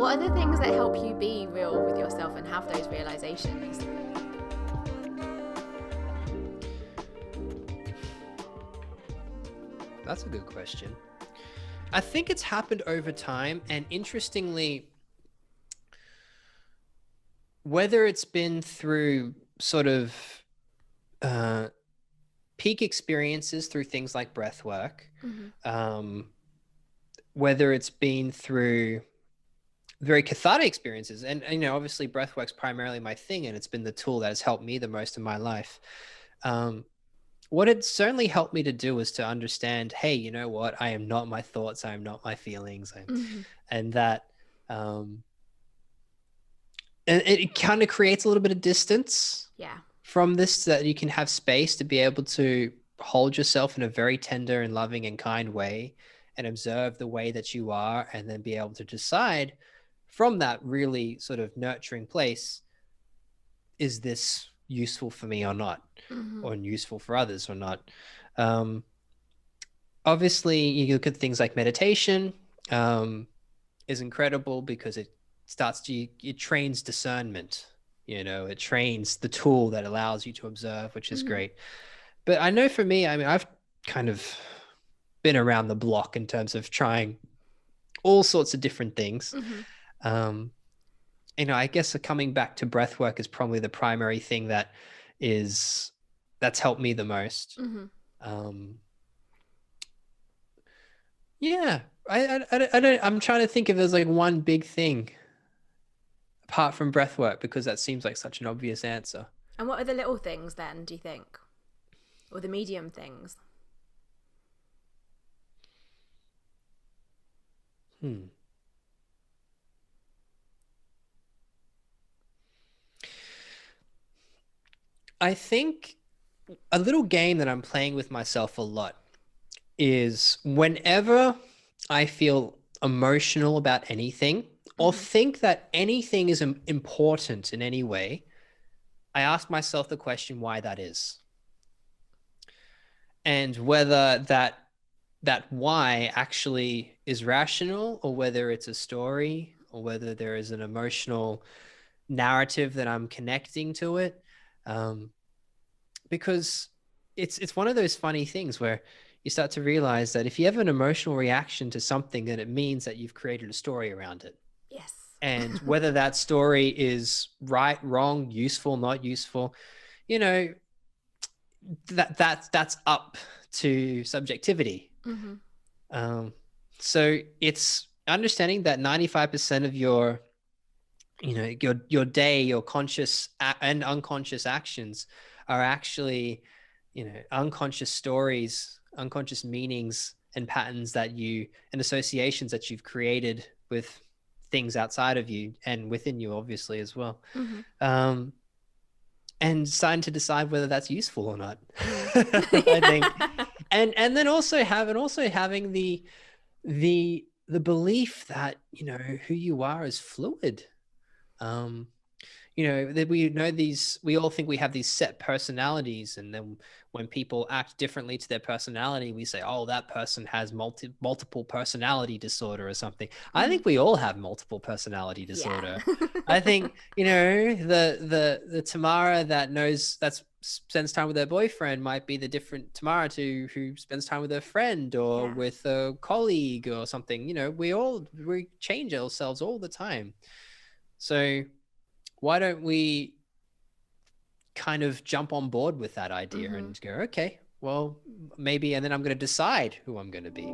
What are the things that help you be real with yourself and have those realizations? That's a good question. I think it's happened over time, and interestingly, whether it's been through sort of peak experiences through things like breath work, whether it's been through very cathartic experiences, and obviously breath work's primarily my thing, and it's been the tool that has helped me the most in my life. What it certainly helped me to do is to understand, hey, you know what? I am not my thoughts. I am not my feelings. And that, and it kind of creates a little bit of distance from this, so that you can have space to be able to hold yourself in a very tender and loving and kind way and observe the way that you are, and then be able to decide from that really sort of nurturing place, is this useful for me or not, or useful for others or not. Obviously, you look at things like meditation, is incredible because it trains discernment. It trains the tool that allows you to observe, which is great. But I know for me, I mean, I've kind of been around the block in terms of trying all sorts of different things. I guess coming back to breath work is probably the primary thing that's helped me the most. Yeah, I'm trying to think if there's like one big thing apart from breath work, because that seems like such an obvious answer. And what are the little things then, do you think? Or the medium things? I think a little game that I'm playing with myself a lot is, whenever I feel emotional about anything, or think that anything is important in any way, I ask myself the question why that is. And whether that why actually is rational, or whether it's a story, or whether there is an emotional narrative that I'm connecting to it. Because it's one of those funny things where you start to realize that if you have an emotional reaction to something, then it means that you've created a story around it. Yes. And whether that story is right, wrong, useful, not useful, that's up to subjectivity. So it's understanding that 95% of your day, your conscious and unconscious actions are actually, unconscious stories, unconscious meanings and patterns and associations that you've created with things outside of you and within you, obviously, as well. And starting to decide whether that's useful or not. I think. And then also having the belief that, who you are is fluid. That we all think we have these set personalities, and then when people act differently to their personality, we say, oh, that person has multiple personality disorder or something. I think we all have multiple personality disorder. I think, the Tamara that spends time with her boyfriend might be the different Tamara to who spends time with her friend or with a colleague or something. We change ourselves all the time. So why don't we kind of jump on board with that idea and go, okay, well, maybe, and then I'm going to decide who I'm going to be.